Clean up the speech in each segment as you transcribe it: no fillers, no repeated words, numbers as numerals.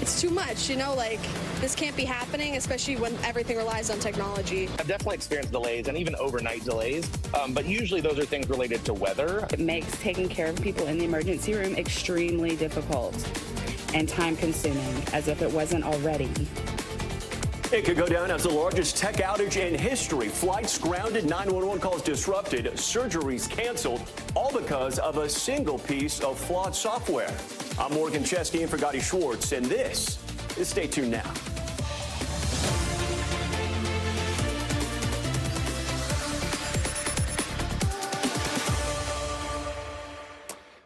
it's too much, you know, like this can't be happening, especially when everything relies on technology. I've definitely experienced delays and even overnight delays, but usually those are things related to weather. It makes taking care of people in the emergency room extremely difficult and time-consuming, as if it wasn't already. It could go down as the largest tech outage in history. Flights grounded, 911 calls disrupted, surgeries canceled, all because of a single piece of flawed software. I'm Morgan Chesky in for Gadi Schwartz, and this is Stay Tuned Now.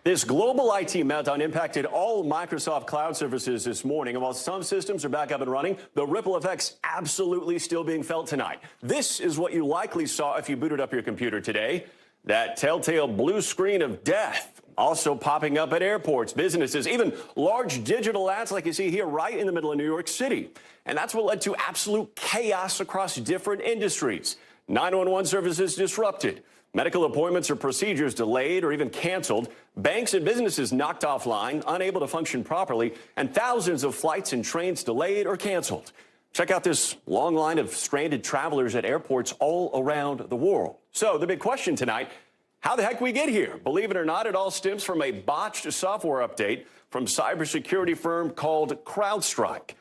This global IT meltdown impacted all Microsoft cloud services this morning. And while some systems are back up and running, the ripple effects absolutely still being felt tonight. This is what you likely saw if you booted up your computer today. That telltale blue screen of death also popping up at airports, businesses, even large digital ads like you see here right in the middle of New York City. And that's what led to absolute chaos across different industries. 911 services disrupted. Medical appointments or procedures delayed or even canceled. Banks and businesses knocked offline, unable to function properly, and thousands of flights and trains delayed or canceled. Check out this long line of stranded travelers at airports all around the world. So the big question tonight, how the heck we get here? Believe it or not, it all stems from a botched software update from cybersecurity firm called CrowdStrike.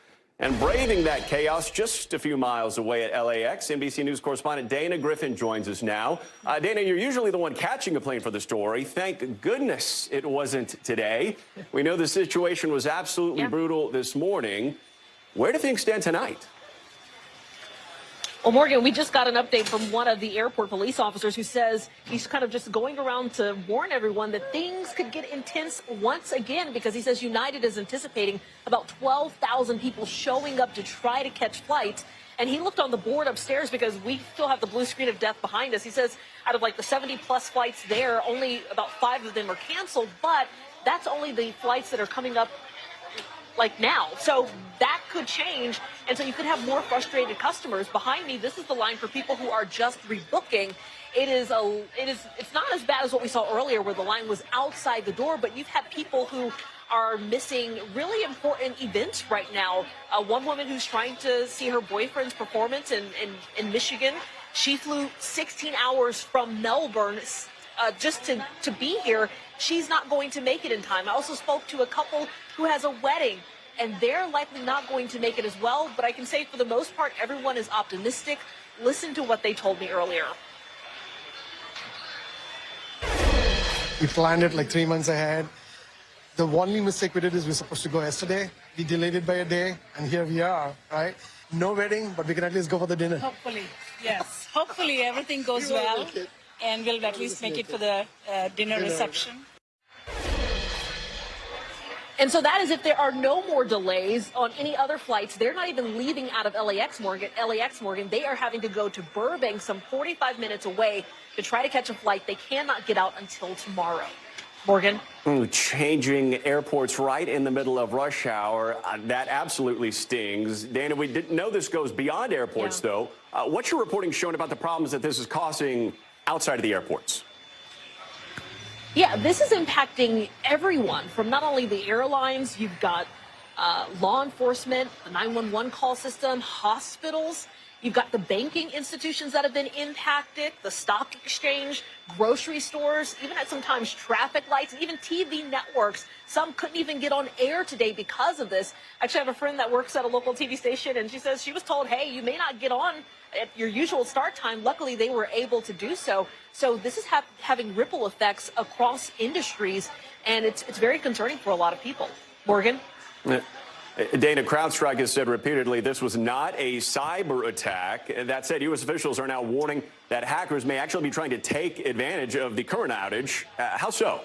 And braving that chaos just a few miles away at LAX, NBC News correspondent Dana Griffin joins us now. Dana, you're usually the one catching a plane for the story. Thank goodness it wasn't today. We know the situation was absolutely brutal this morning. Where do things stand tonight? Well, Morgan, we just got an update from one of the airport police officers who says he's kind of just going around to warn everyone that things could get intense once again, because he says United is anticipating about 12,000 people showing up to try to catch flights. And he looked on the board upstairs because we still have the blue screen of death behind us. He says out of like the 70-plus flights there, only about 5 of them are canceled, but that's only the flights that are coming up like now. So that could change, and so you could have more frustrated customers. Behind me, this is the line for people who are just rebooking. It's not as bad as what we saw earlier where the line was outside the door, but you've had people who are missing really important events right now. One woman who's trying to see her boyfriend's performance in Michigan, she flew 16 hours from Melbourne just to be here. She's not going to make it in time. I also spoke to a couple who has a wedding, and they're likely not going to make it as well. But I can say for the most part, everyone is optimistic. Listen to what they told me earlier. We planned it like 3 months ahead. The only mistake we did is we were supposed to go yesterday. We delayed it by a day, and here we are, right? No wedding, but we can at least go for the dinner. Hopefully, yes. Hopefully everything goes well, and we'll at least make it for the dinner reception. And so that is if there are no more delays on any other flights. They're not even leaving out of LAX, Morgan. They are having to go to Burbank, some 45 minutes away, to try to catch a flight. They cannot get out until tomorrow. Morgan? Changing airports right in the middle of rush hour, that absolutely stings. Dana, we didn't know this goes beyond airports, though. What's your reporting showing about the problems that this is causing outside of the airports? Yeah, this is impacting everyone, from not only the airlines, you've got law enforcement, the 911 call system, hospitals. You've got the banking institutions that have been impacted, the stock exchange, grocery stores, even at sometimes traffic lights, and even TV networks. Some couldn't even get on air today because of this. Actually, I have a friend that works at a local TV station, and she says she was told, hey, you may not get on at your usual start time. Luckily, they were able to do so. So this is having ripple effects across industries, and it's very concerning for a lot of people. Morgan? Dana, CrowdStrike has said repeatedly this was not a cyber attack. That said, U.S. officials are now warning that hackers may actually be trying to take advantage of the current outage. How so?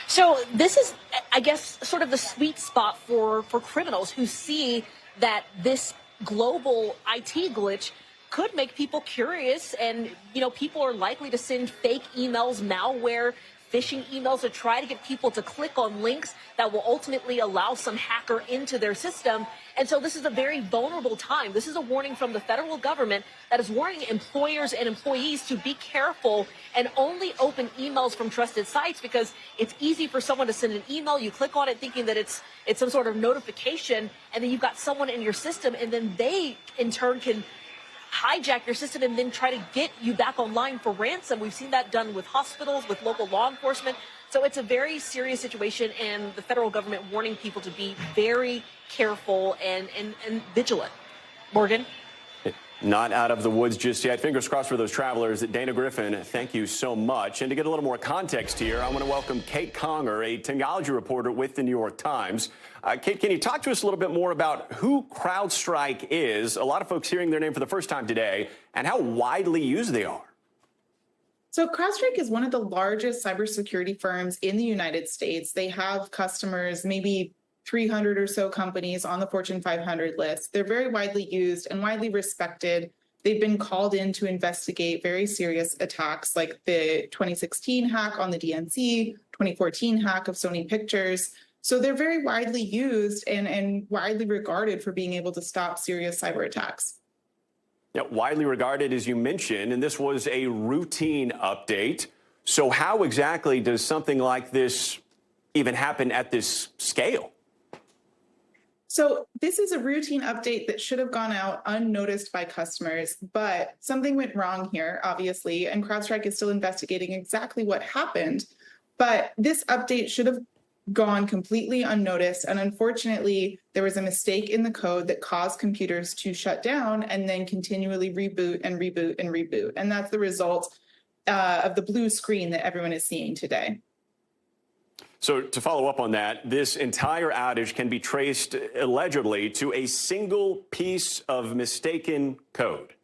So this is, I guess, sort of the sweet spot for criminals who see that this global IT glitch could make people curious, and, you know, people are likely to send fake emails, malware, phishing emails to try to get people to click on links that will ultimately allow some hacker into their system. And so this is a very vulnerable time. This is a warning from the federal government that is warning employers and employees to be careful and only open emails from trusted sites, because it's easy for someone to send an email. You click on it thinking that it's some sort of notification, and then you've got someone in your system, and then they in turn can hijack your system and then try to get you back online for ransom. We've seen that done with hospitals, with local law enforcement. So it's a very serious situation, and the federal government warning people to be very careful and vigilant. Morgan? Not out of the woods just yet. Fingers crossed for those travelers. Dana Griffin, thank you so much. And to get a little more context here, I want to welcome Kate Conger, a technology reporter with the New York Times. Kate, can you talk to us a little bit more about who CrowdStrike is? A lot of folks hearing their name for the first time today, and how widely used they are. So CrowdStrike is one of the largest cybersecurity firms in the United States. They have customers, maybe 300 or so companies on the Fortune 500 list. They're very widely used and widely respected. They've been called in to investigate very serious attacks like the 2016 hack on the DNC, 2014 hack of Sony Pictures. So they're very widely used and widely regarded for being able to stop serious cyber attacks. Yeah, widely regarded, as you mentioned, and this was a routine update. So how exactly does something like this even happen at this scale? So this is a routine update that should have gone out unnoticed by customers, but something went wrong here, obviously, and CrowdStrike is still investigating exactly what happened. But this update should have gone completely unnoticed, and unfortunately, there was a mistake in the code that caused computers to shut down and then continually reboot and reboot and reboot. And that's the result of the blue screen that everyone is seeing today. So to follow up on that, this entire outage can be traced allegedly to a single piece of mistaken code.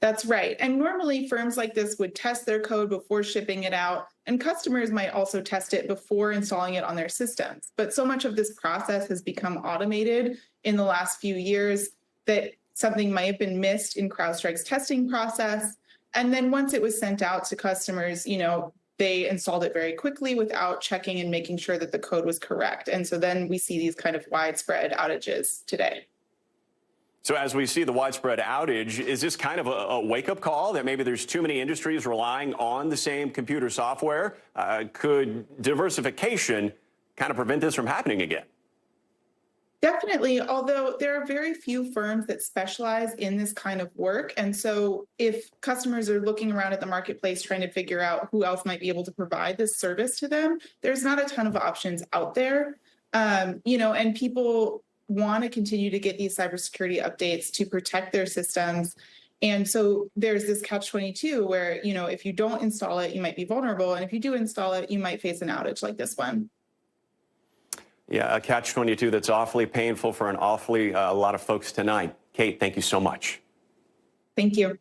That's right. And normally firms like this would test their code before shipping it out, and customers might also test it before installing it on their systems. But so much of this process has become automated in the last few years that something might have been missed in CrowdStrike's testing process. And then once it was sent out to customers, they installed it very quickly without checking and making sure that the code was correct. And so then we see these kind of widespread outages today. So as we see the widespread outage, is this kind of a wake-up call that maybe there's too many industries relying on the same computer software? Could diversification kind of prevent this from happening again? Definitely, although there are very few firms that specialize in this kind of work. And so if customers are looking around at the marketplace trying to figure out who else might be able to provide this service to them, there's not a ton of options out there. And people want to continue to get these cybersecurity updates to protect their systems. And so there's this catch-22 where, if you don't install it, you might be vulnerable. And if you do install it, you might face an outage like this one. Yeah, a catch-22 that's awfully painful for a lot of folks tonight. Kate, thank you so much. Thank you.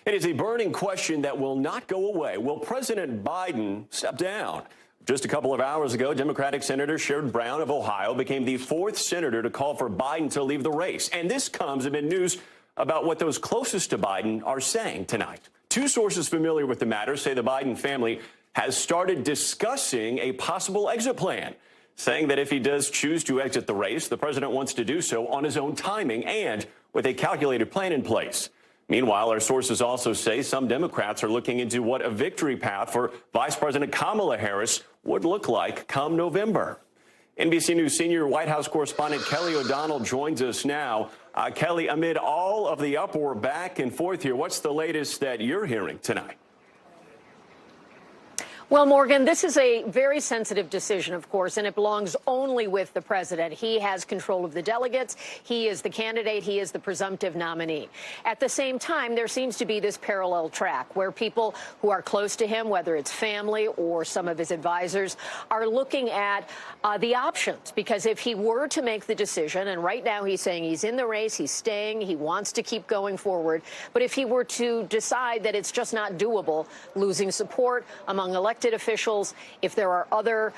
It is a burning question that will not go away. Will President Biden step down? Just a couple of hours ago, Democratic Senator Sherrod Brown of Ohio became the 4th senator to call for Biden to leave the race. And this comes amid news about what those closest to Biden are saying tonight. Two sources familiar with the matter say the Biden family has started discussing a possible exit plan, saying that if he does choose to exit the race, the president wants to do so on his own timing and with a calculated plan in place. Meanwhile, our sources also say some Democrats are looking into what a victory path for Vice President Kamala Harris would look like come November. NBC News senior White House correspondent Kelly O'Donnell joins us now. Kelly, amid all of the uproar back and forth here, what's the latest that you're hearing tonight? Well, Morgan, this is a very sensitive decision, of course, and it belongs only with the president. He has control of the delegates. He is the candidate. He is the presumptive nominee. At the same time, there seems to be this parallel track where people who are close to him, whether it's family or some of his advisors, are looking at the options. Because if he were to make the decision, and right now he's saying he's in the race, he's staying, he wants to keep going forward. But if he were to decide that it's just not doable, losing support among elected officials, if there are other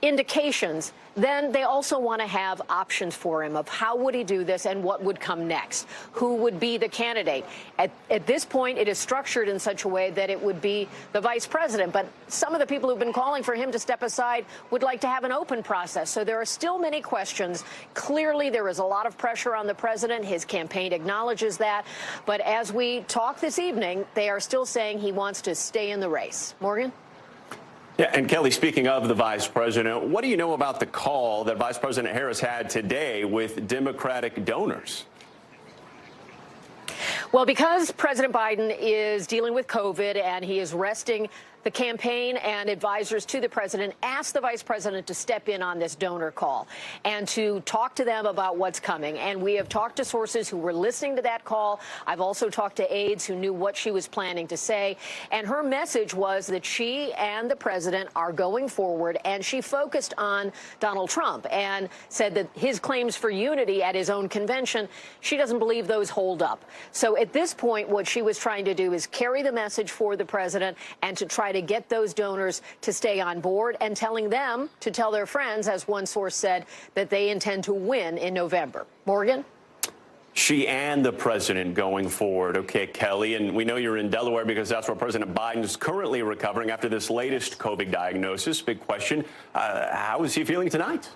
indications, then they also want to have options for him of how would he do this and what would come next, who would be the candidate. At this point, it is structured in such a way that it would be the vice president. But some of the people who've been calling for him to step aside would like to have an open process. So there are still many questions. Clearly, there is a lot of pressure on the president. His campaign acknowledges that. But as we talk this evening, they are still saying he wants to stay in the race. Morgan? Yeah, and Kelly, speaking of the vice president, what do you know about the call that Vice President Harris had today with Democratic donors? Well, because President Biden is dealing with COVID and he is resting, the campaign and advisors to the president asked the vice president to step in on this donor call and to talk to them about what's coming. And we have talked to sources who were listening to that call. I've also talked to aides who knew what she was planning to say. And her message was that she and the president are going forward. And she focused on Donald Trump and said that his claims for unity at his own convention, she doesn't believe those hold up. So at this point, what she was trying to do is carry the message for the president and to try to get those donors to stay on board, and telling them to tell their friends, as one source said, that they intend to win in November. Morgan? She and the president going forward. Okay, Kelly, and we know you're in Delaware because that's where President Biden is currently recovering after this latest COVID diagnosis. Big question. How is he feeling tonight?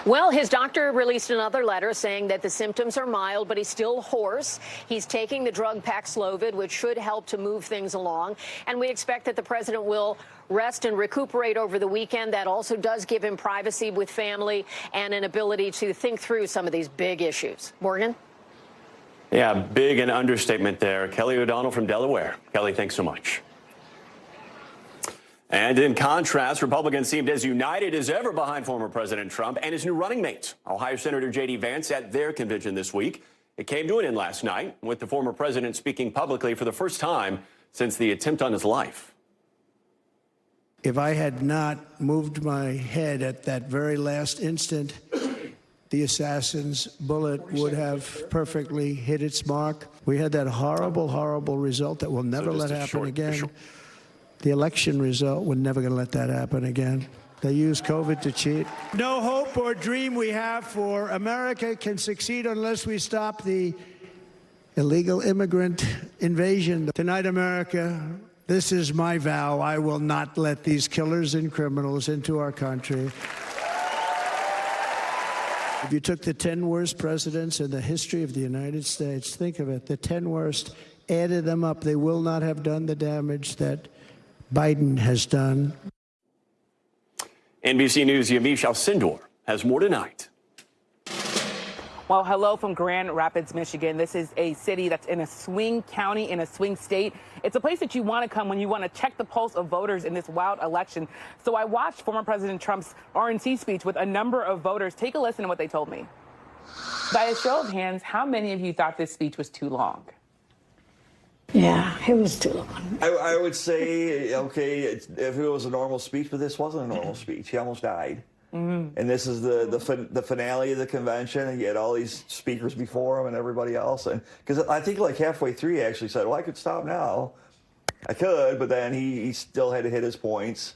Well, his doctor released another letter saying that the symptoms are mild, but he's still hoarse. He's taking the drug Paxlovid, which should help to move things along. And we expect that the president will rest and recuperate over the weekend. That also does give him privacy with family and an ability to think through some of these big issues. Morgan? Yeah, big an understatement there. Kelly O'Donnell from Delaware. Kelly, thanks so much. And in contrast, Republicans seemed as united as ever behind former President Trump and his new running mate, Ohio Senator J.D. Vance, at their convention this week. It came to an end last night, with the former president speaking publicly for the first time since the attempt on his life. If I had not moved my head at that very last instant, the assassin's bullet would have perfectly hit its mark. We had that horrible, horrible result that we'll never let happen again. The election result, we're never going to let that happen again. They use COVID to cheat. No hope or dream we have for America can succeed unless we stop the illegal immigrant invasion. Tonight, America, this is my vow. I will not let these killers and criminals into our country. If you took the 10 worst presidents in the history of the United States, think of it, the 10 worst, added them up, they will not have done the damage that Biden has done. NBC News' Yamiche Alcindor has more tonight. Well, hello from Grand Rapids, Michigan. This is a city that's in a swing county, in a swing state. It's a place that you want to come when you want to check the pulse of voters in this wild election. So I watched former President Trump's RNC speech with a number of voters. Take a listen to what they told me. By a show of hands, how many of you thought this speech was too long? Yeah, it was too long. I would say, okay, if it was a normal speech, but this wasn't a normal speech. He almost died. Mm-hmm. And this is the finale of the convention, and you had all these speakers before him and everybody else. And because I think like halfway through, he actually said, well, I could stop now. I could, but then he still had to hit his points.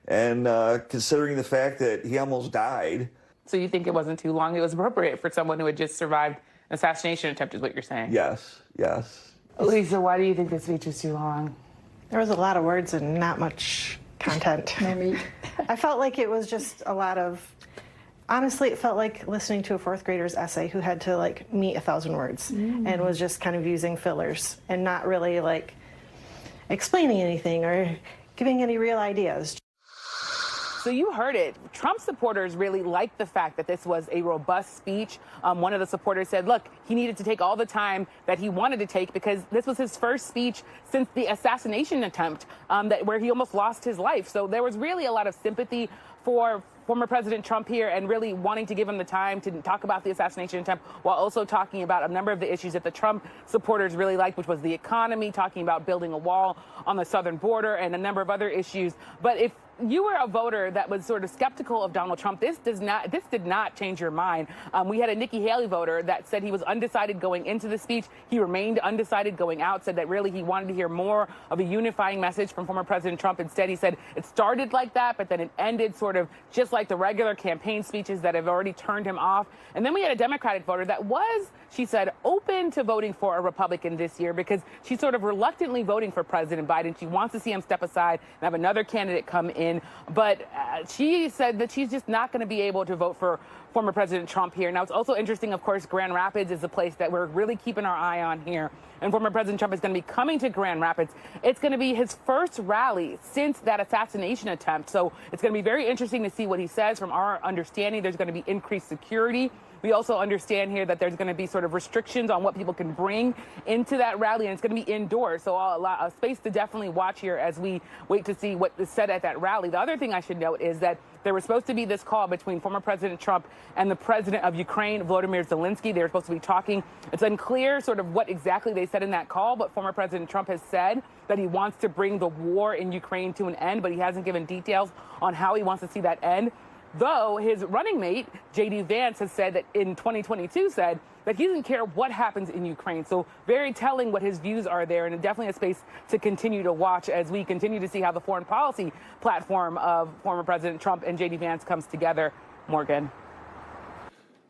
And considering the fact that he almost died. So you think it wasn't too long? It was appropriate for someone who had just survived an assassination attempt, is what you're saying? Yes, yes. Lisa, why do you think this speech was too long? There was a lot of words and not much content. Maybe. I felt like it was just a lot of, honestly, it felt like listening to a fourth grader's essay who had to like meet 1,000 words and was just kind of using fillers and not really like explaining anything or giving any real ideas. So you heard it. Trump supporters really liked the fact that this was a robust speech. One of the supporters said, look, he needed to take all the time that he wanted to take because this was his first speech since the assassination attempt where he almost lost his life. So there was really a lot of sympathy for former President Trump here and really wanting to give him the time to talk about the assassination attempt while also talking about a number of the issues that the Trump supporters really liked, which was the economy, talking about building a wall on the southern border and a number of other issues. But if you were a voter that was sort of skeptical of Donald Trump, this did not change your mind. We had a Nikki Haley voter that said he was undecided going into the speech. He remained undecided going out, said that really he wanted to hear more of a unifying message from former President Trump. Instead, he said it started like that, but then it ended sort of just like the regular campaign speeches that have already turned him off. And then we had a Democratic voter that was, she said, open to voting for a Republican this year because she's sort of reluctantly voting for President Biden. She wants to see him step aside and have another candidate come in. But she said that she's just not going to be able to vote for former President Trump here. Now, it's also interesting, of course, Grand Rapids is a place that we're really keeping our eye on here. And former President Trump is going to be coming to Grand Rapids. It's going to be his first rally since that assassination attempt. So it's going to be very interesting to see what he says. From our understanding, there's going to be increased security. We also understand here that there's going to be sort of restrictions on what people can bring into that rally, and it's going to be indoors. So a space to definitely watch here as we wait to see what is said at that rally. The other thing I should note is that there was supposed to be this call between former President Trump and the president of Ukraine, Volodymyr Zelensky. They were supposed to be talking. It's unclear sort of what exactly they said in that call, but former President Trump has said that he wants to bring the war in Ukraine to an end, but he hasn't given details on how he wants to see that end. Though his running mate, Vance, has said that in 2022 said that he doesn't care what happens in Ukraine. So very telling what his views are there, and definitely a space to continue to watch as we continue to see how the foreign policy platform of former President Trump and Vance comes together. Morgan.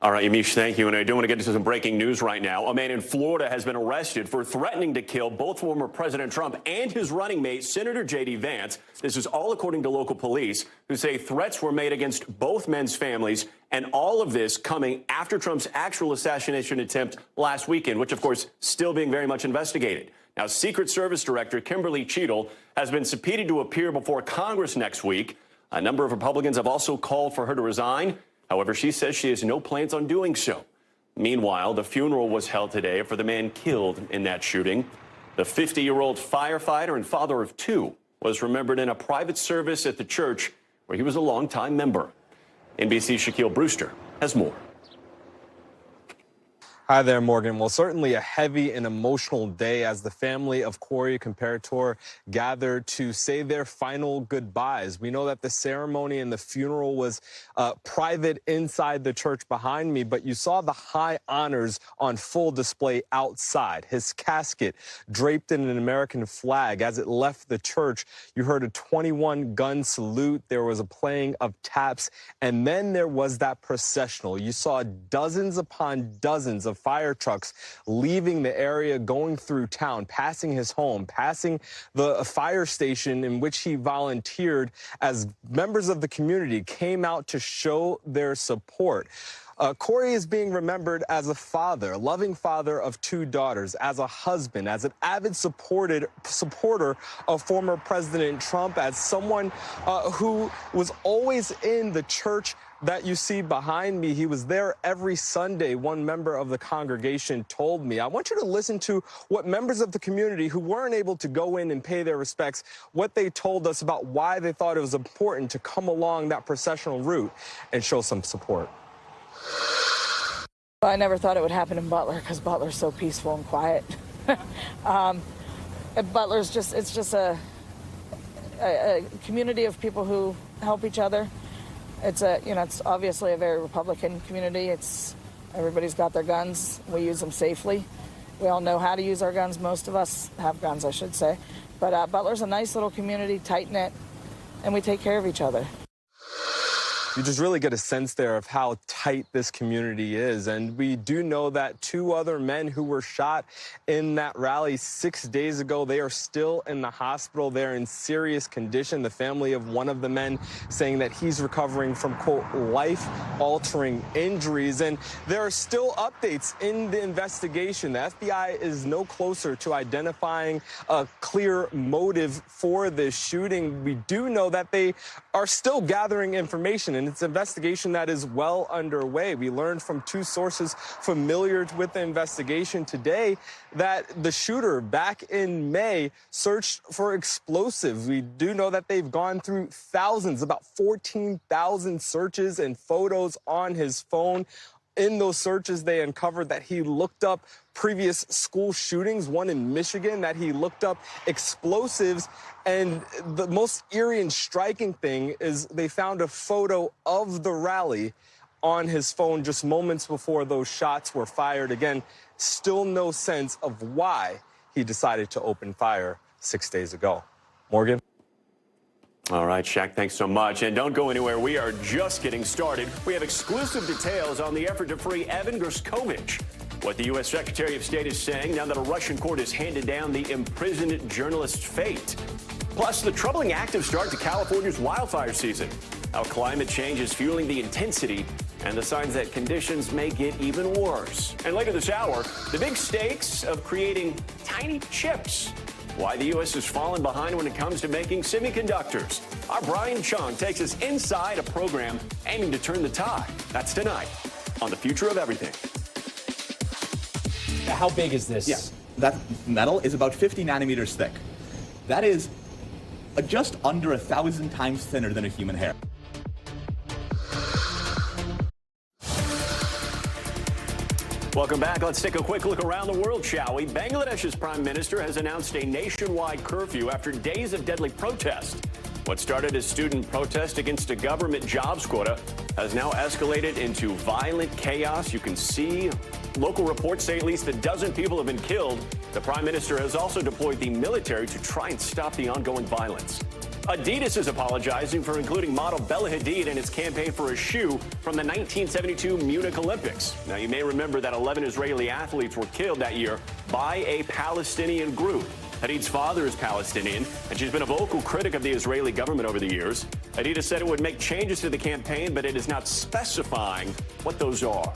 All right, Yamiche, thank you. And I do want to get into some breaking news right now. A man in Florida has been arrested for threatening to kill both former President Trump and his running mate, Senator Vance. This is all according to local police, who say threats were made against both men's families, and all of this coming after Trump's actual assassination attempt last weekend, which, of course, still being very much investigated. Now, Secret Service Director Kimberly Cheadle has been subpoenaed to appear before Congress next week. A number of Republicans have also called for her to resign. However, she says she has no plans on doing so. Meanwhile, the funeral was held today for the man killed in that shooting. The 50-year-old firefighter and father of two was remembered in a private service at the church where he was a longtime member. NBC's Shaquille Brewster has more. Hi there, Morgan. Well, certainly a heavy and emotional day as the family of Corey Comparator gathered to say their final goodbyes. We know that the ceremony and the funeral was private inside the church behind me, but you saw the high honors on full display outside. His casket draped in an American flag. As it left the church, you heard a 21-gun salute. There was a playing of taps, and then there was that processional. You saw dozens upon dozens of fire trucks leaving the area, going through town, passing his home, passing the fire station in which he volunteered, as members of the community came out to show their support. Corey is being remembered as a father, a loving father of two daughters, as a husband, as an avid supporter of former President Trump, as someone who was always in the church that you see behind me. He was there every Sunday, one member of the congregation told me. I want you to listen to what members of the community who weren't able to go in and pay their respects, what they told us about why they thought it was important to come along that processional route and show some support. I never thought it would happen in Butler because Butler's so peaceful and quiet. Butler's just a community of people who help each other. It's it's obviously a very Republican community. Everybody's got their guns. We use them safely. We all know how to use our guns. Most of us have guns, I should say. But Butler's a nice little community, tight-knit, and we take care of each other. You just really get a sense there of how tight this community is. And we do know that two other men who were shot in that rally 6 days ago, they are still in the hospital. They're in serious condition. The family of one of the men saying that he's recovering from, quote, life-altering injuries. And there are still updates in the investigation. The FBI is no closer to identifying a clear motive for this shooting. We do know that they are still gathering information. And and it's an investigation that is well underway. We learned from two sources familiar with the investigation today that the shooter back in May searched for explosives. We do know that they've gone through thousands, about 14,000 searches and photos on his phone. In those searches, they uncovered that he looked up previous school shootings, one in Michigan, that he looked up explosives. And the most eerie and striking thing is they found a photo of the rally on his phone just moments before those shots were fired. Again, still no sense of why he decided to open fire 6 days ago. Morgan? All right, Shaq, thanks so much. And don't go anywhere. We are just getting started. We have exclusive details on the effort to free Evan Gershkovich. What the U.S. Secretary of State is saying now that a Russian court has handed down the imprisoned journalist's fate. Plus, the troubling active start to California's wildfire season. How climate change is fueling the intensity and the signs that conditions may get even worse. And later this hour, the big stakes of creating tiny chips. Why the U.S. has fallen behind when it comes to making semiconductors. Our Brian Chung takes us inside a program aiming to turn the tide. That's tonight on The Future of Everything. How big is this? Yeah, that metal is about 50 nanometers thick. That is just under 1,000 times thinner than a human hair. Welcome back. Let's take a quick look around the world, shall we? Bangladesh's prime minister has announced a nationwide curfew after days of deadly protest. What started as student protest against a government jobs quota has now escalated into violent chaos. You can see local reports say at least a dozen people have been killed. The prime minister has also deployed the military to try and stop the ongoing violence. Adidas is apologizing for including model Bella Hadid in its campaign for a shoe from the 1972 Munich Olympics. Now, you may remember that 11 Israeli athletes were killed that year by a Palestinian group. Hadid's father is Palestinian, and she's been a vocal critic of the Israeli government over the years. Adidas said it would make changes to the campaign, but it is not specifying what those are.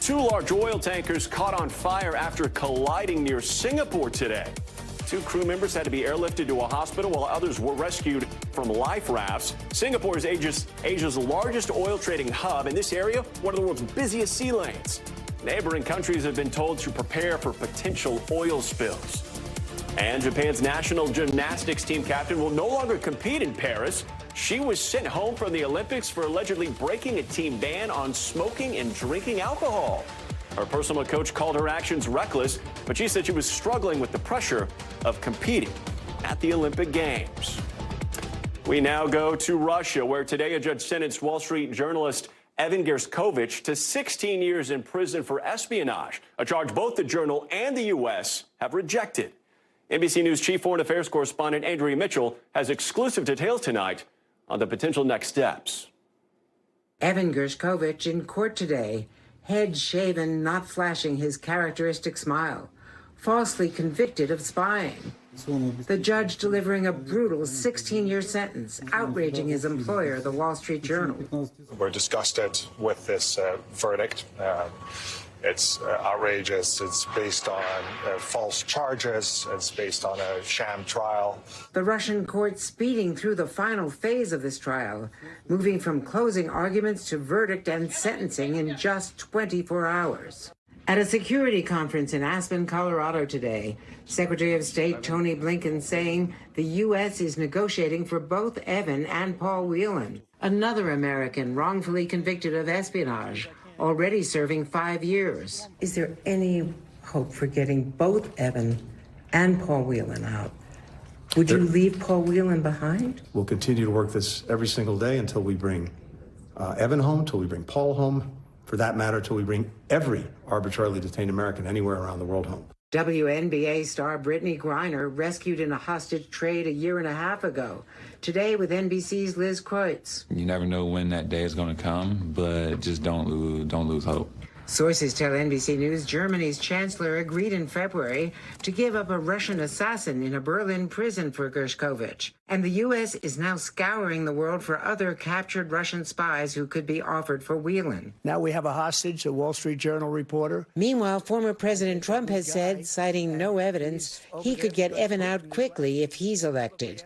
Two large oil tankers caught on fire after colliding near Singapore today. Two crew members had to be airlifted to a hospital while others were rescued from life rafts. Singapore is Asia's largest oil trading hub. In this area, one of the world's busiest sea lanes. Neighboring countries have been told to prepare for potential oil spills. And Japan's national gymnastics team captain will no longer compete in Paris. She was sent home from the Olympics for allegedly breaking a team ban on smoking and drinking alcohol. Her personal coach called her actions reckless, but she said she was struggling with the pressure of competing at the Olympic Games. We now go to Russia, where today a judge sentenced Wall Street journalist Evan Gershkovich to 16 years in prison for espionage, a charge both the Journal and the U.S. have rejected. NBC News chief foreign affairs correspondent Andrea Mitchell has exclusive details tonight on the potential next steps. Evan Gershkovich in court today, head shaven, not flashing his characteristic smile, falsely convicted of spying. The judge delivering a brutal 16-year sentence, outraging his employer, the Wall Street Journal. We're disgusted with this verdict. It's outrageous. It's based on false charges. It's based on a sham trial. The Russian court speeding through the final phase of this trial, moving from closing arguments to verdict and sentencing in just 24 hours. At a security conference in Aspen, Colorado today, Secretary of State Tony Blinken saying the U.S. is negotiating for both Evan and Paul Whelan, another American wrongfully convicted of espionage, already serving 5 years. Is there any hope for getting both Evan and Paul Whelan out? Would you leave Paul Whelan behind? We'll continue to work this every single day until we bring Evan home, till we bring Paul home, for that matter, till we bring every arbitrarily detained American anywhere around the world home. WNBA star Brittany Griner rescued in a hostage trade 1.5 years ago. Today with NBC's Liz Kreutz. You never know when that day is going to come, but just don't lose hope. Sources tell NBC News Germany's chancellor agreed in February to give up a Russian assassin in a Berlin prison for Gershkovich. And the U.S. is now scouring the world for other captured Russian spies who could be offered for Whelan. Now we have a hostage, a Wall Street Journal reporter. Meanwhile, former President Trump has said, citing no evidence, he could get Evan out quickly if he's elected.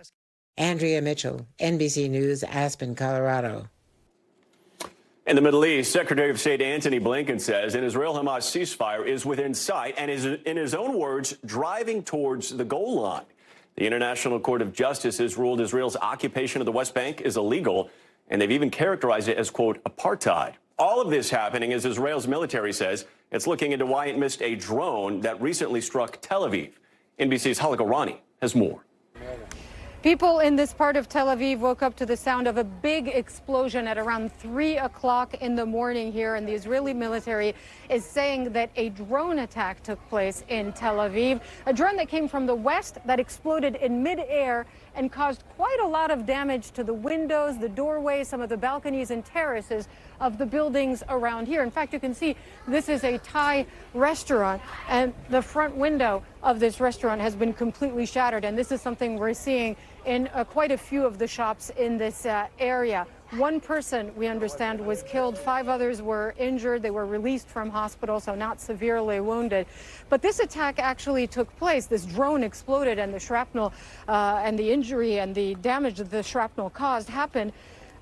Andrea Mitchell, NBC News, Aspen, Colorado. In the Middle East, Secretary of State Antony Blinken says an Israel-Hamas ceasefire is within sight and is, in his own words, driving towards the goal line. The International Court of Justice has ruled Israel's occupation of the West Bank is illegal, and they've even characterized it as, quote, apartheid. All of this happening as Israel's military says it's looking into why it missed a drone that recently struck Tel Aviv. NBC's Halika Rani has more. People in this part of Tel Aviv woke up to the sound of a big explosion at around 3 o'clock in the morning here, and the Israeli military is saying that a drone attack took place in Tel Aviv, a drone that came from the west that exploded in midair and caused quite a lot of damage to the windows, the doorways, some of the balconies and terraces of the buildings around here. In fact, you can see this is a Thai restaurant, and the front window of this restaurant has been completely shattered, and this is something we're seeing in quite a few of the shops in this area. One person, we understand, was killed. 5 others were injured. They were released from hospital, so not severely wounded. But this attack actually took place. This drone exploded, and the shrapnel and the injury and the damage that the shrapnel caused happened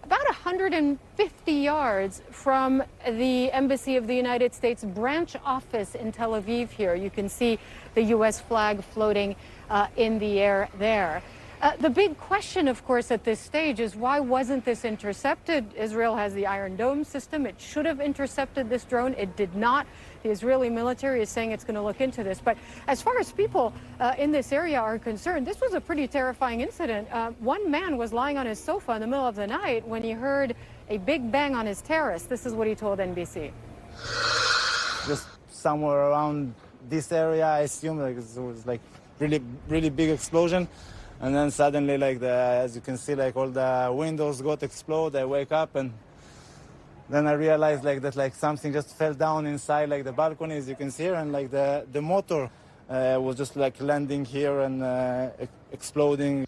about 150 yards from the Embassy of the United States branch office in Tel Aviv here. You can see the U.S. flag floating in the air there. The big question, of course, at this stage is why wasn't this intercepted? Israel has the Iron Dome system. It should have intercepted this drone. It did not. The Israeli military is saying it's going to look into this. But as far as people in this area are concerned, this was a pretty terrifying incident. One man was lying on his sofa in the middle of the night when he heard a big bang on his terrace. This is what he told NBC. Just somewhere around this area, I assume like it was like really big explosion. And then suddenly, like as you can see, like all the windows got exploded. I wake up and then I realized like that like something just fell down inside like the balcony, as you can see here, and like the motor was just like landing here and exploding.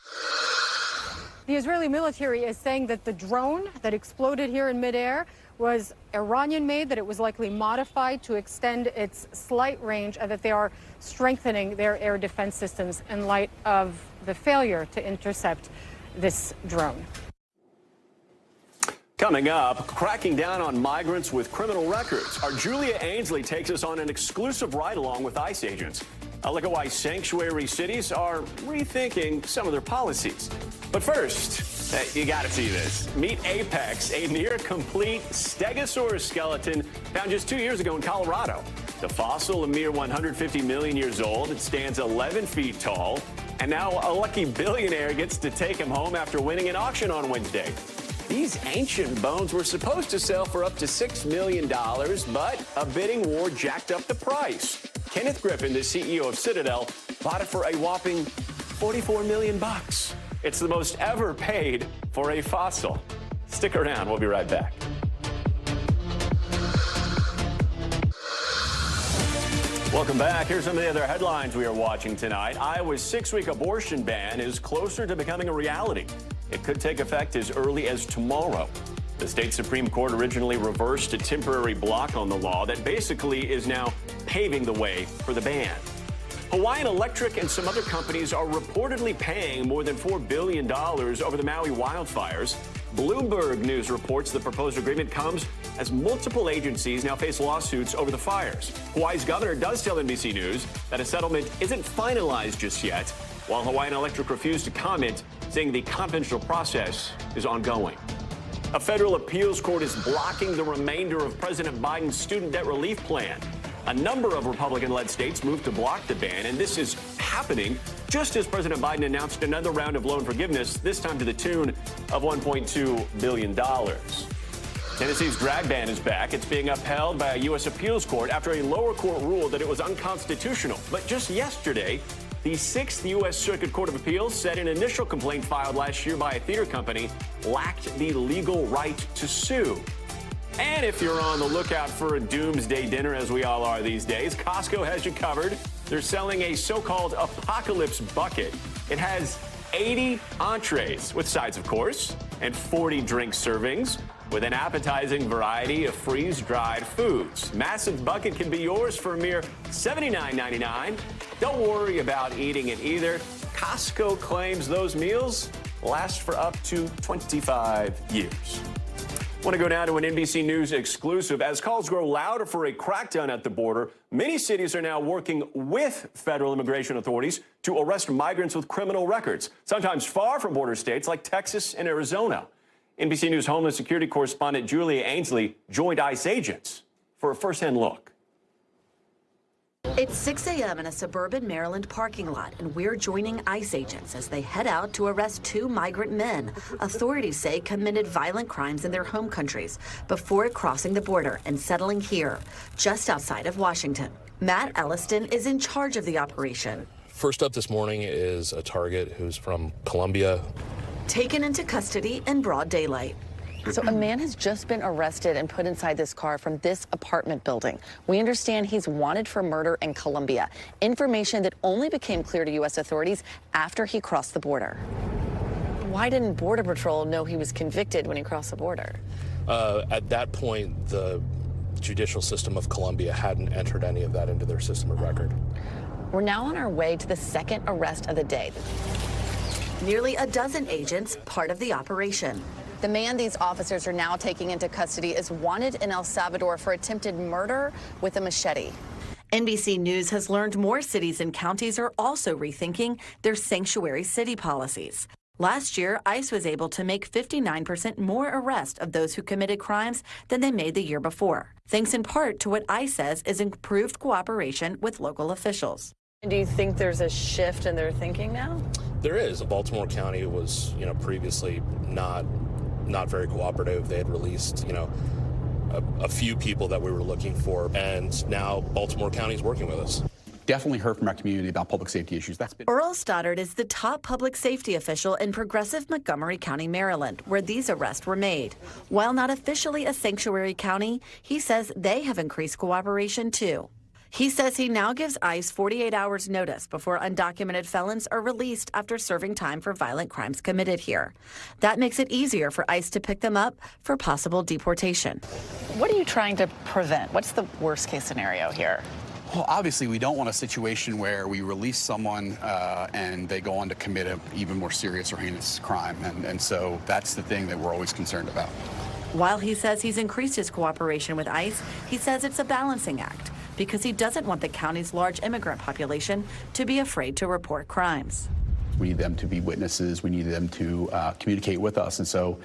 The Israeli military is saying that the drone that exploded here in midair was Iranian-made, that it was likely modified to extend its slight range, and that they are strengthening their air defense systems in light of the failure to intercept this drone. Coming up, cracking down on migrants with criminal records. Our Julia Ainsley takes us on an exclusive ride-along with ICE agents. A look at why sanctuary cities are rethinking some of their policies. But first, you got to see this. Meet Apex, a near-complete Stegosaurus skeleton found just 2 years ago in Colorado. The fossil, a mere 150 million years old, it stands 11 feet tall, and now a lucky billionaire gets to take him home after winning an auction on Wednesday. These ancient bones were supposed to sell for up to $6 million, but a bidding war jacked up the price. Kenneth Griffin, the CEO of Citadel, bought it for a whopping $44 million. It's the most ever paid for a fossil. Stick around. We'll be right back. Welcome back. Here's some of the other headlines we are watching tonight. Iowa's 6-week abortion ban is closer to becoming a reality. It could take effect as early as tomorrow. The state Supreme Court originally reversed a temporary block on the law that basically is now paving the way for the ban. Hawaiian Electric and some other companies are reportedly paying more than $4 billion over the Maui wildfires. Bloomberg News reports the proposed agreement comes as multiple agencies now face lawsuits over the fires. Hawaii's governor does tell NBC News that a settlement isn't finalized just yet, while Hawaiian Electric refused to comment, saying the confidential process is ongoing. A federal appeals court is blocking the remainder of President Biden's student debt relief plan. A number of Republican-led states moved to block the ban, and this is happening just as President Biden announced another round of loan forgiveness, this time to the tune of $1.2 billion. Tennessee's drag ban is back. It's being upheld by a U.S. appeals court after a lower court ruled that it was unconstitutional. But just yesterday, the 6th U.S. Circuit Court of Appeals said an initial complaint filed last year by a theater company lacked the legal right to sue. And if you're on the lookout for a doomsday dinner, as we all are these days, Costco has you covered. They're selling a so-called apocalypse bucket. It has 80 entrees, with sides, of course, and 40 drink servings, with an appetizing variety of freeze-dried foods. Massive bucket can be yours for a mere $79.99. Don't worry about eating it either. Costco claims those meals last for up to 25 years. Want to go now to an NBC News exclusive. As calls grow louder for a crackdown at the border, many cities are now working with federal immigration authorities to arrest migrants with criminal records, sometimes far from border states like Texas and Arizona. NBC News Homeland Security correspondent Julia Ainsley joined ICE agents for a first-hand look. It's 6 a.m. in a suburban Maryland parking lot, and we're joining ICE agents as they head out to arrest two migrant men authorities say committed violent crimes in their home countries before crossing the border and settling here, just outside of Washington. Matt Elliston is in charge of the operation. First up this morning is a target who's from Colombia. Taken into custody in broad daylight. So a man has just been arrested and put inside this car from this apartment building. We understand he's wanted for murder in Colombia, information that only became clear to U.S. authorities after he crossed the border. Why didn't Border Patrol know he was convicted when he crossed the border? At that point, the judicial system of Colombia hadn't entered any of that into their system of record. We're now on our way to the second arrest of the day. Nearly a dozen agents part of the operation. The man these officers are now taking into custody is wanted in El Salvador for attempted murder with a machete. NBC News has learned more cities and counties are also rethinking their sanctuary city policies. Last year, ICE was able to make 59% more arrests of those who committed crimes than they made the year before, thanks in part to what ICE says is improved cooperation with local officials. Do you think there's a shift in their thinking now? There is. Baltimore County was, previously not very cooperative. They had released, a few people that we were looking for, and now Baltimore County is working with us. Definitely heard from our community about public safety issues. Earl Stoddard is the top public safety official in progressive Montgomery County, Maryland, where these arrests were made. While not officially a sanctuary county, he says they have increased cooperation too. He says he now gives ICE 48 hours notice before undocumented felons are released after serving time for violent crimes committed here. That makes it easier for ICE to pick them up for possible deportation. What are you trying to prevent? What's the worst case scenario here? Well, obviously, we don't want a situation where we release someone and they go on to commit an even more serious or heinous crime. And so that's the thing that we're always concerned about. While he says he's increased his cooperation with ICE, he says it's a balancing act because he doesn't want the county's large immigrant population to be afraid to report crimes. We need them to be witnesses. We need them to communicate with us. And so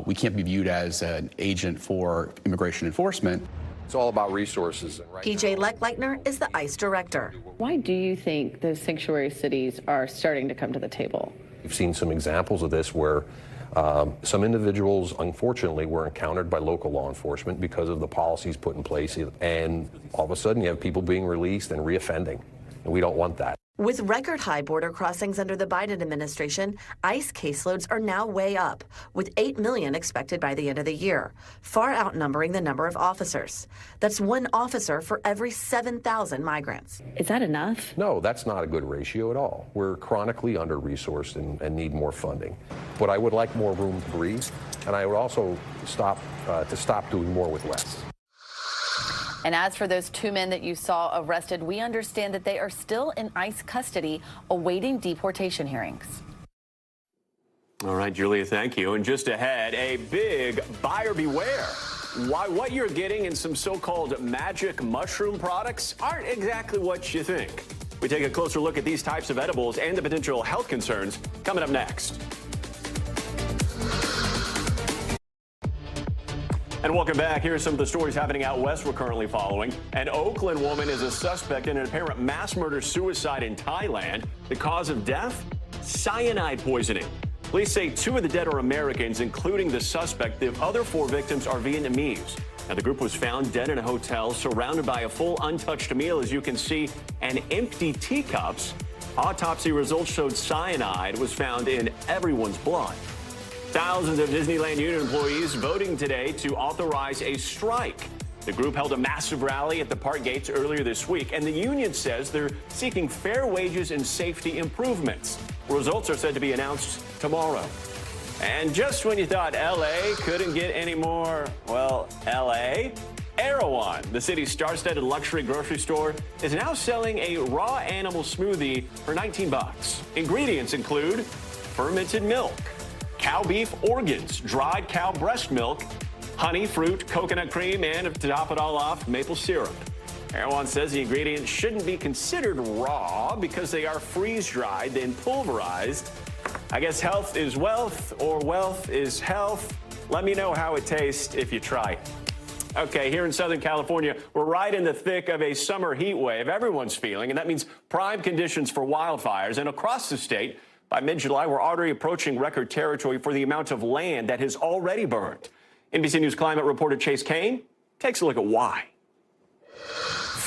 we can't be viewed as an agent for immigration enforcement. It's all about resources. PJ Leckleitner is the ICE director. Why do you think those sanctuary cities are starting to come to the table? We've seen some examples of this where some individuals, unfortunately, were encountered by local law enforcement because of the policies put in place. And all of a sudden, you have people being released and reoffending. And we don't want that. With record high border crossings under the Biden administration, ICE caseloads are now way up, with 8 million expected by the end of the year, far outnumbering the number of officers. That's one officer for every 7,000 migrants. Is that enough? No, that's not a good ratio at all. We're chronically under-resourced and need more funding. But I would like more room to breathe, and I would also stop doing more with less. And as for those two men that you saw arrested, we understand that they are still in ICE custody awaiting deportation hearings. All right, Julia, thank you. And just ahead, a big buyer beware. Why what you're getting in some so-called magic mushroom products aren't exactly what you think. We take a closer look at these types of edibles and the potential health concerns coming up next. And welcome back. Here are some of the stories happening out west we're currently following. An Oakland woman is a suspect in an apparent mass murder-suicide in Thailand. The cause of death? Cyanide poisoning. Police say 2 of the dead are Americans, including the suspect. The other 4 victims are Vietnamese. Now, the group was found dead in a hotel, surrounded by a full untouched meal, as you can see, and empty teacups. Autopsy results showed cyanide was found in everyone's blood. Thousands of Disneyland Union employees voting today to authorize a strike. The group held a massive rally at the park gates earlier this week, and the union says they're seeking fair wages and safety improvements. Results are said to be announced tomorrow. And just when you thought L.A. couldn't get any more, well, L.A., Erewhon, the city's star-studded luxury grocery store, is now selling a raw animal smoothie for $19. Ingredients include fermented milk, cow beef organs, dried cow breast milk, honey, fruit, coconut cream, and to top it all off, maple syrup. Erewhon says the ingredients shouldn't be considered raw because they are freeze-dried, then pulverized. I guess health is wealth, or wealth is health. Let me know how it tastes if you try it. Okay, here in Southern California, we're right in the thick of a summer heat wave everyone's feeling, and that means prime conditions for wildfires. And across the state, by mid-July, we're already approaching record territory for the amount of land that has already burned. NBC News climate reporter Chase Kane takes a look at why.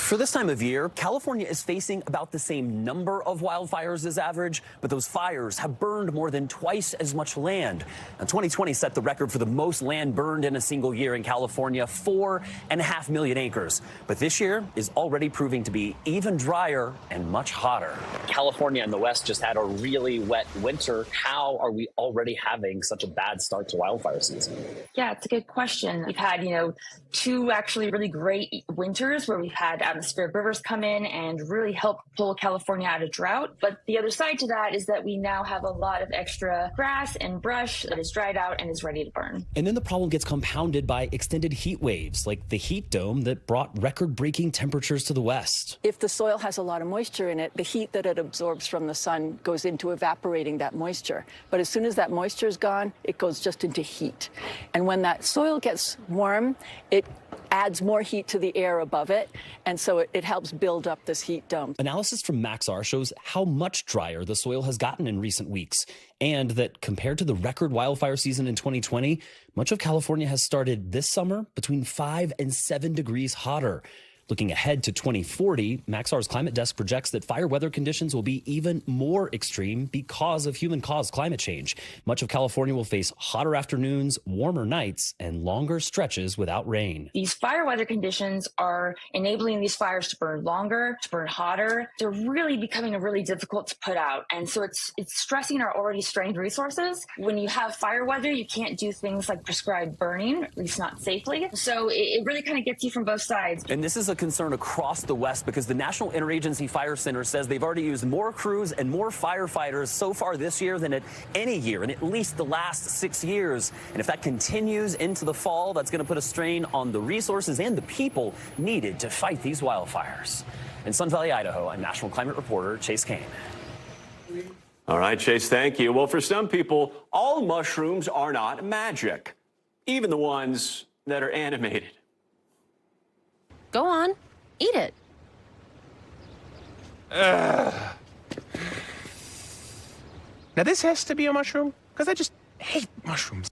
For this time of year, California is facing about the same number of wildfires as average, but those fires have burned more than twice as much land. Now, 2020 set the record for the most land burned in a single year in California, 4.5 million acres. But this year is already proving to be even drier and much hotter. California and the West just had a really wet winter. How are we already having such a bad start to wildfire season? Yeah, it's a good question. We've had, two actually really great winters where we've had atmospheric rivers come in and really help pull California out of drought. But the other side to that is that we now have a lot of extra grass and brush that is dried out and is ready to burn. And then the problem gets compounded by extended heat waves, like the heat dome that brought record-breaking temperatures to the West. If the soil has a lot of moisture in it, the heat that it absorbs from the sun goes into evaporating that moisture. But as soon as that moisture is gone, it goes just into heat. And when that soil gets warm, it adds more heat to the air above it, and so it helps build up this heat dome. Analysis from Maxar shows how much drier the soil has gotten in recent weeks, and that compared to the record wildfire season in 2020, much of California has started this summer between 5 and 7 degrees hotter. Looking ahead to 2040, Maxar's climate desk projects that fire weather conditions will be even more extreme because of human-caused climate change. Much of California will face hotter afternoons, warmer nights, and longer stretches without rain. These fire weather conditions are enabling these fires to burn longer, to burn hotter. They're really becoming really difficult to put out. And so it's stressing our already strained resources. When you have fire weather, you can't do things like prescribed burning, at least not safely. So it really kind of gets you from both sides. And this is a concern across the West because the National Interagency Fire Center says they've already used more crews and more firefighters so far this year than at any year in at least the last 6 years. And if that continues into the fall, that's going to put a strain on the resources and the people needed to fight these wildfires. In Sun Valley, Idaho, I'm National Climate Reporter Chase Kane. All right, Chase, thank you. Well, for some people, all mushrooms are not magic, even the ones that are animated. Go on, eat it. Now this has to be a mushroom? Because I just hate mushrooms.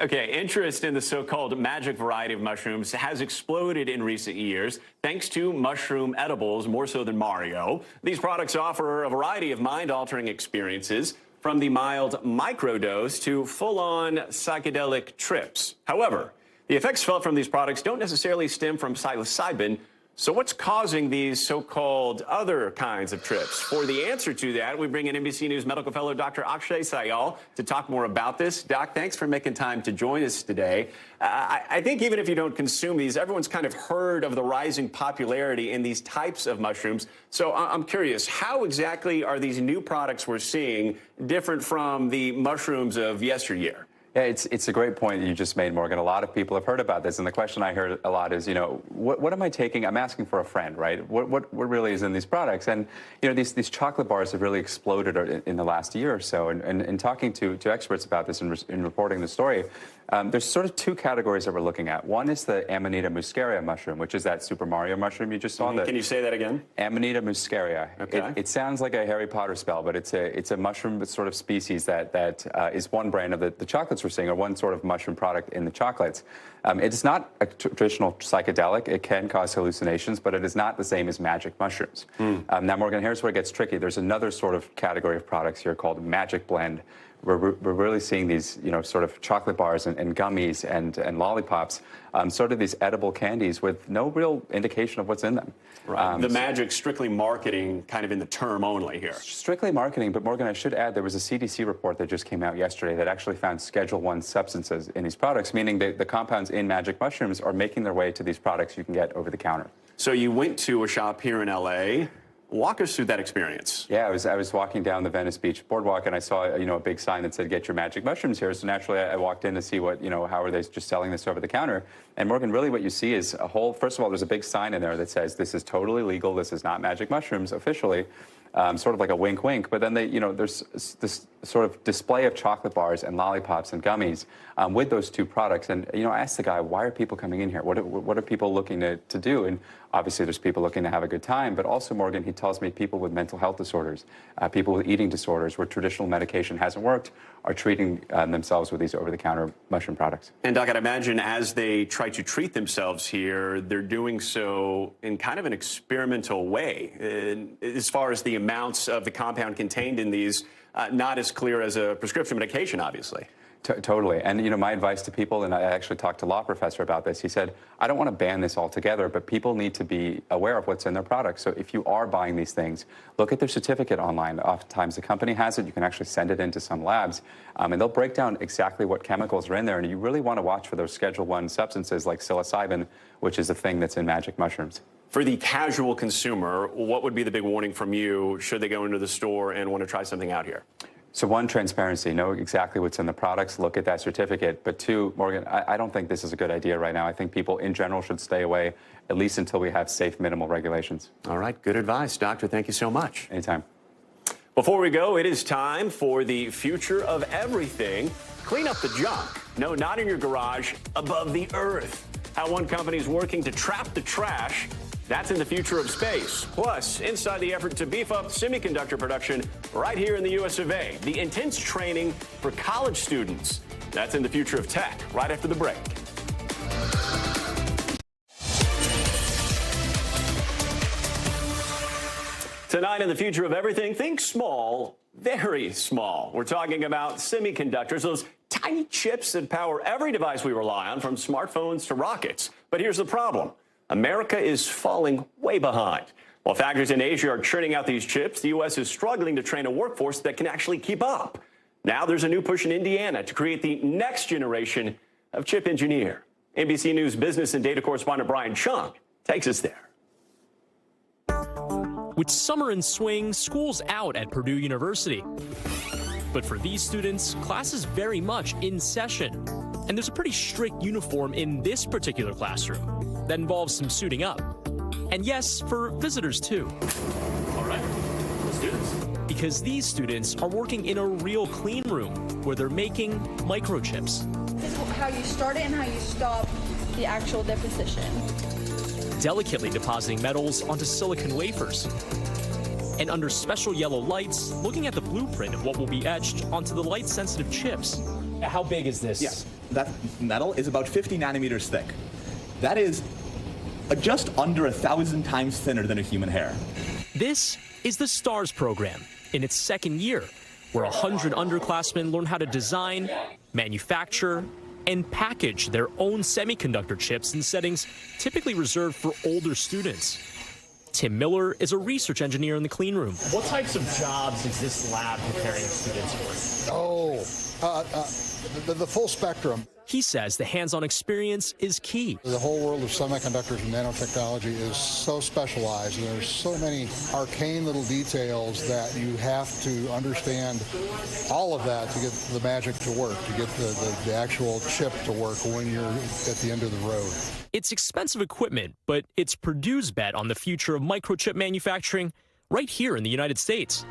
Okay, interest in the so-called magic variety of mushrooms has exploded in recent years, thanks to mushroom edibles, more so than Mario. These products offer a variety of mind-altering experiences, from the mild microdose to full-on psychedelic trips. However, the effects felt from these products don't necessarily stem from psilocybin. So what's causing these so-called other kinds of trips? For the answer to that, we bring in NBC News medical fellow Dr. Akshay Sayal to talk more about this. Doc, thanks for making time to join us today. I think even if you don't consume these, everyone's kind of heard of the rising popularity in these types of mushrooms. So I'm curious, how exactly are these new products we're seeing different from the mushrooms of yesteryear? Yeah, it's a great point that you just made, Morgan. A lot of people have heard about this, and the question I heard a lot is, what am I taking? I'm asking for a friend, right? What really is in these products? And these chocolate bars have really exploded in the last year or so. And talking to experts about this and reporting the story, there's sort of two categories that we're looking at. One is the Amanita muscaria mushroom, which is that Super Mario mushroom you just saw. Can you say that again? Amanita muscaria. Okay. It sounds like a Harry Potter spell, but it's a mushroom sort of species that is one brand of the chocolates we're seeing, or one sort of mushroom product in the chocolates. It is not a traditional psychedelic. It can cause hallucinations, but it is not the same as magic mushrooms. Now, Morgan, here's where it gets tricky. There's another sort of category of products here called magic blend. We're really seeing these, sort of chocolate bars and gummies and lollipops, sort of these edible candies with no real indication of what's in them. Right. The magic, strictly marketing, kind of in the term only here. Strictly marketing, but Morgan, I should add, there was a CDC report that just came out yesterday that actually found Schedule I substances in these products, meaning that the compounds in magic mushrooms are making their way to these products you can get over the counter. So you went to a shop here in L.A. Walk us through that experience. Yeah, I was walking down the Venice Beach boardwalk, and I saw a big sign that said "Get your magic mushrooms here." So naturally, I walked in to see what how are they just selling this over the counter. And Morgan, really, what you see is a whole. First of all, there's a big sign in there that says this is totally legal. This is not magic mushrooms officially. Sort of like a wink, wink. But then there's this sort of display of chocolate bars and lollipops and gummies with those two products. And I asked the guy, why are people coming in here? What are people looking to do? And obviously, there's people looking to have a good time. But also, Morgan, he tells me people with mental health disorders, people with eating disorders, where traditional medication hasn't worked, are treating themselves with these over-the-counter mushroom products. And Doc, I'd imagine as they try to treat themselves here, they're doing so in kind of an experimental way. As far as the amounts of the compound contained in these, not as clear as a prescription medication, obviously. Totally. And, my advice to people, and I actually talked to a law professor about this, he said, I don't want to ban this altogether, but people need to be aware of what's in their products. So if you are buying these things, look at their certificate online. Oftentimes the company has it. You can actually send it into some labs, and they'll break down exactly what chemicals are in there. And you really want to watch for those Schedule I substances like psilocybin, which is a thing that's in magic mushrooms. For the casual consumer, what would be the big warning from you should they go into the store and want to try something out here? So one, transparency, know exactly what's in the products, look at that certificate. But two, Morgan, I don't think this is a good idea right now. I think people in general should stay away, at least until we have safe, minimal regulations. All right, good advice, Doctor. Thank you so much. Anytime. Before we go, it is time for the future of everything. Clean up the junk. No, not in your garage, above the earth. How one company is working to trap the trash. That's in the future of space. Plus, inside the effort to beef up semiconductor production right here in the US of A. The intense training for college students. That's in the future of tech, right after the break. Tonight in the future of everything, think small, very small. We're talking about semiconductors, those tiny chips that power every device we rely on, from smartphones to rockets. But here's the problem. America is falling way behind. While factories in Asia are churning out these chips, the U.S. is struggling to train a workforce that can actually keep up. Now there's a new push in Indiana to create the next generation of chip engineer. NBC News business and data correspondent Brian Chung takes us there. With summer in swing, school's out at Purdue University. But for these students, class is very much in session. And there's a pretty strict uniform in this particular classroom that involves some suiting up. And yes, for visitors too. All right, let's do this. Because these students are working in a real clean room where they're making microchips. This is how you start it and how you stop the actual deposition. Delicately depositing metals onto silicon wafers. And under special yellow lights, looking at the blueprint of what will be etched onto the light-sensitive chips. How big is this? Yes, that metal is about 50 nanometers thick. That is just under 1,000 times thinner than a human hair. This is the STARS program in its second year, where 100 underclassmen learn how to design, manufacture, and package their own semiconductor chips in settings typically reserved for older students. Tim Miller is a research engineer in the clean room. What types of jobs is this lab preparing students for? The full spectrum. He says the hands-on experience is key. The whole world of semiconductors and nanotechnology is so specialized, and there's so many arcane little details that you have to understand all of that to get the magic to work, to get the actual chip to work when you're at the end of the road. It's expensive equipment, but it's Purdue's bet on the future of microchip manufacturing right here in the United States,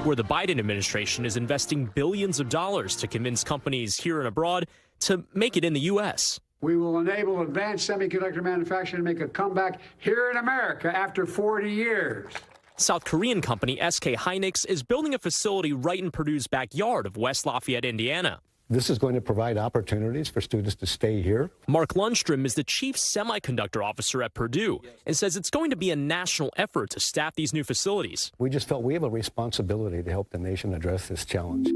where the Biden administration is investing billions of dollars to convince companies here and abroad to make it in the U.S. We will enable advanced semiconductor manufacturing to make a comeback here in America after 40 years. South Korean company SK Hynix is building a facility right in Purdue's backyard of West Lafayette, Indiana. This is going to provide opportunities for students to stay here. Mark Lundstrom is the chief semiconductor officer at Purdue and says it's going to be a national effort to staff these new facilities. We just felt we have a responsibility to help the nation address this challenge.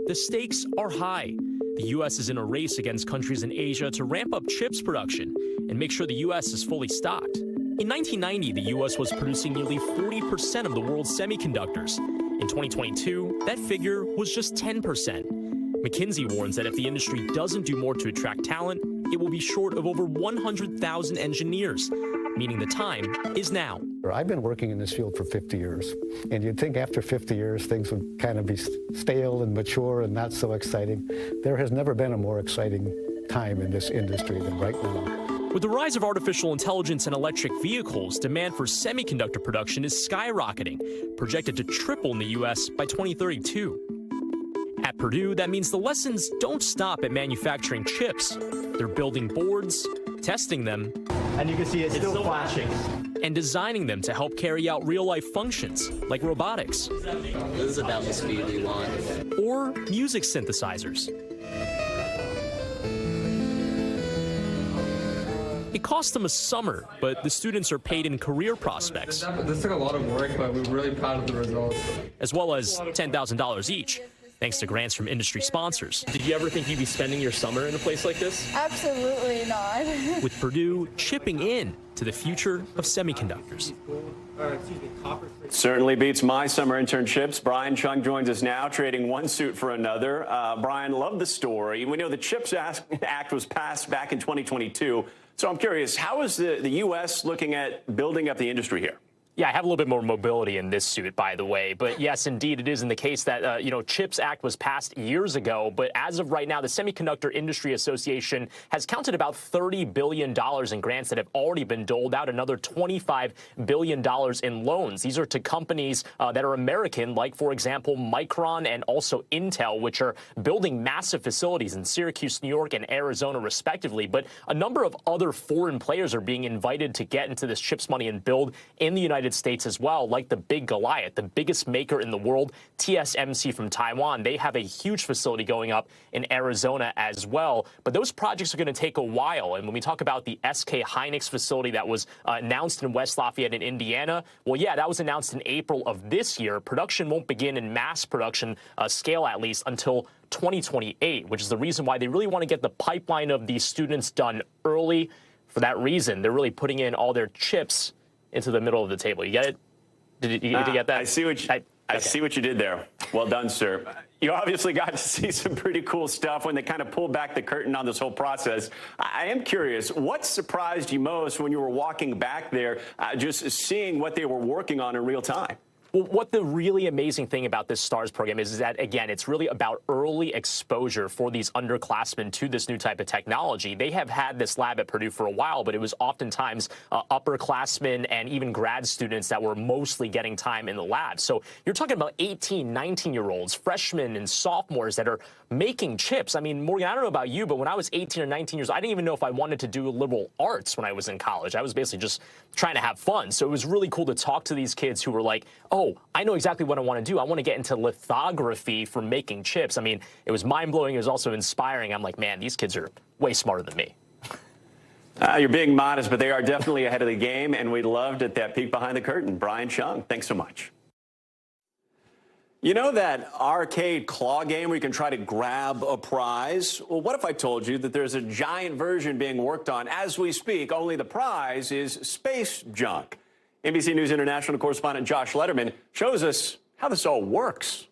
The stakes are high. The U.S. is in a race against countries in Asia to ramp up chips production and make sure the U.S. is fully stocked. In 1990, the U.S. was producing nearly 40% of the world's semiconductors. In 2022, that figure was just 10%. McKinsey warns that if the industry doesn't do more to attract talent, it will be short of over 100,000 engineers meaning the time is now. I've been working in this field for 50 years, and you'd think after 50 years things would kind of be stale and mature and not so exciting. There has never been a more exciting time in this industry than right now. With the rise of artificial intelligence and electric vehicles, demand for semiconductor production is skyrocketing, projected to triple in the U.S. by 2032. At Purdue, that means the lessons don't stop at manufacturing chips. They're building boards, testing them, and you can see it's still flashing, and designing them to help carry out real-life functions like robotics. This is about the speed we want. Or music synthesizers. It cost them a summer, but the students are paid in career prospects. This took a lot of work, but we're really proud of the results. As well as $10,000 each, thanks to grants from industry sponsors. Did you ever think you'd be spending your summer in a place like this? Absolutely not. With Purdue chipping in to the future of semiconductors. Certainly beats my summer internships. Brian Chung joins us now, trading one suit for another. Brian, love the story. We know the CHIPS Act was passed back in 2022. So I'm curious, how is the U.S. looking at building up the industry here? Yeah, I have a little bit more mobility in this suit, by the way. But yes, indeed, it is in the case that, CHIPS Act was passed years ago. But as of right now, the Semiconductor Industry Association has counted about $30 billion in grants that have already been doled out, another $25 billion in loans. These are to companies that are American, like, for example, Micron and also Intel, which are building massive facilities in Syracuse, New York, and Arizona, respectively. But a number of other foreign players are being invited to get into this CHIPS money and build in the United States as well, like the Big Goliath, the biggest maker in the world, TSMC from Taiwan. They have a huge facility going up in Arizona as well. But those projects are going to take a while. And when we talk about the SK Hynix facility that was announced in West Lafayette in Indiana, well, yeah, that was announced in April of this year. Production won't begin in mass production scale, at least, until 2028, which is the reason why they really want to get the pipeline of these students done early. For that reason, they're really putting in all their chips into the middle of the table. You get it? Did you get that? I see what you did there. Well done, sir. You obviously got to see some pretty cool stuff when they kind of pulled back the curtain on this whole process. I am curious, what surprised you most when you were walking back there, just seeing what they were working on in real time? Well, what the really amazing thing about this STARS program is that, again, it's really about early exposure for these underclassmen to this new type of technology. They have had this lab at Purdue for a while, but it was oftentimes upperclassmen and even grad students that were mostly getting time in the lab. So you're talking about 18, 19-year-olds, freshmen and sophomores that are making chips. I mean, Morgan, I don't know about you, but when I was 18 or 19 years, I didn't even know if I wanted to do liberal arts when I was in college. I was basically just trying to have fun. So it was really cool to talk to these kids who were like, oh, I know exactly what I want to do. I want to get into lithography for making chips. I mean, it was mind-blowing. It was also inspiring. I'm like, man, these kids are way smarter than me. You're being modest, but they are definitely ahead of the game, and we loved it, that peek behind the curtain. Brian Chung, thanks so much. You know that arcade claw game where you can try to grab a prize? Well, what if I told you that there's a giant version being worked on as we speak, only the prize is space junk? NBC News International correspondent Josh Letterman shows us how this all works.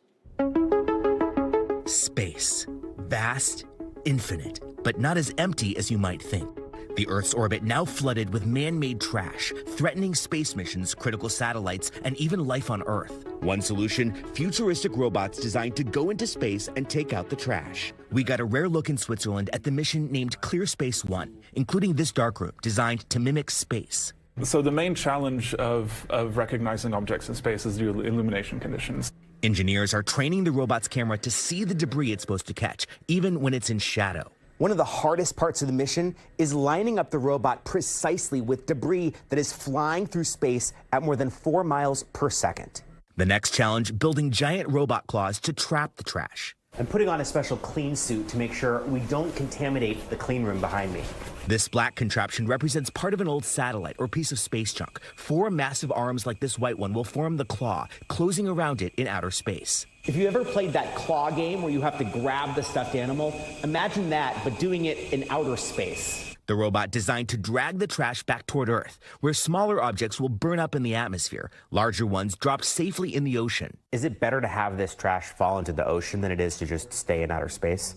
Space. Vast, infinite, but not as empty as you might think. The Earth's orbit now flooded with man-made trash, threatening space missions, critical satellites, and even life on Earth. One solution, futuristic robots designed to go into space and take out the trash. We got a rare look in Switzerland at the mission named Clear Space One, including this darkroom designed to mimic space. So the main challenge of recognizing objects in space is the illumination conditions. Engineers are training the robot's camera to see the debris it's supposed to catch, even when it's in shadow. One of the hardest parts of the mission is lining up the robot precisely with debris that is flying through space at more than 4 miles per second. The next challenge, building giant robot claws to trap the trash. I'm putting on a special clean suit to make sure we don't contaminate the clean room behind me. This black contraption represents part of an old satellite or piece of space junk. 4 massive arms like this white one will form the claw, closing around it in outer space. If you ever played that claw game where you have to grab the stuffed animal, imagine that, but doing it in outer space. The robot designed to drag the trash back toward Earth, where smaller objects will burn up in the atmosphere, larger ones dropped safely in the ocean. Is it better to have this trash fall into the ocean than it is to just stay in outer space?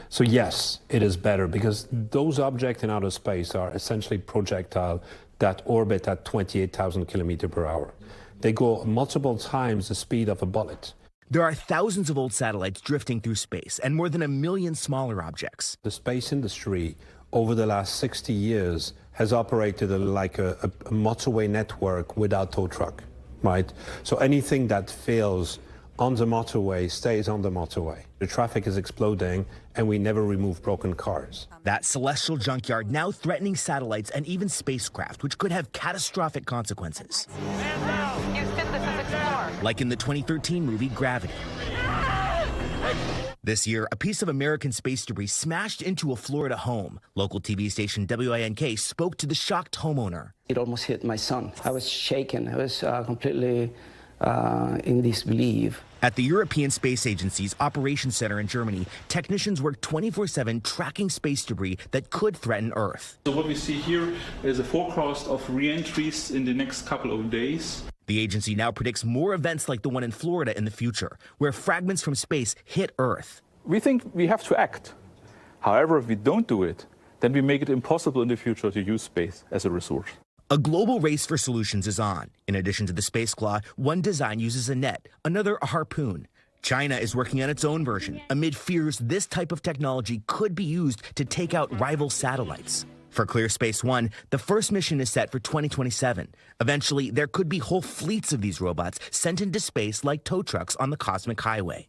So yes, it is better because those objects in outer space are essentially projectiles that orbit at 28,000 kilometers per hour. They go multiple times the speed of a bullet. There are thousands of old satellites drifting through space and more than 1 million smaller objects. The space industry over the last 60 years has operated like a motorway network without tow truck, right? So anything that fails on the motorway stays on the motorway. The traffic is exploding and we never remove broken cars. That celestial junkyard now threatening satellites and even spacecraft, which could have catastrophic consequences. Houston, this is Explorer. Like in the 2013 movie Gravity. This year, a piece of American space debris smashed into a Florida home. Local TV station WINK spoke to the shocked homeowner. It almost hit my son. I was shaken. I was completely in disbelief. At the European Space Agency's Operations Center in Germany, technicians work 24/7 tracking space debris that could threaten Earth. So what we see here is a forecast of re-entries in the next couple of days. The agency now predicts more events like the one in Florida in the future, where fragments from space hit Earth. We think we have to act. However, if we don't do it, then we make it impossible in the future to use space as a resource. A global race for solutions is on. In addition to the space claw, one design uses a net, another a harpoon. China is working on its own version, amid fears this type of technology could be used to take out rival satellites. For Clear Space One, the first mission is set for 2027. Eventually, there could be whole fleets of these robots sent into space like tow trucks on the cosmic highway.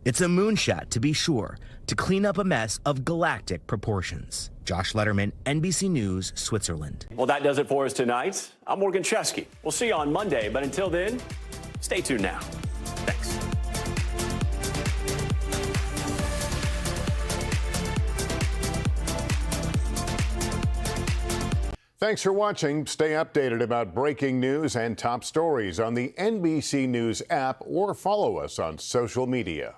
It's a moonshot, to be sure, to clean up a mess of galactic proportions. Josh Letterman, NBC News, Switzerland. Well, that does it for us tonight. I'm Morgan Chesky. We'll see you on Monday, but until then, stay tuned now. Thanks. Thanks for watching. Stay updated about breaking news and top stories on the NBC News app or follow us on social media.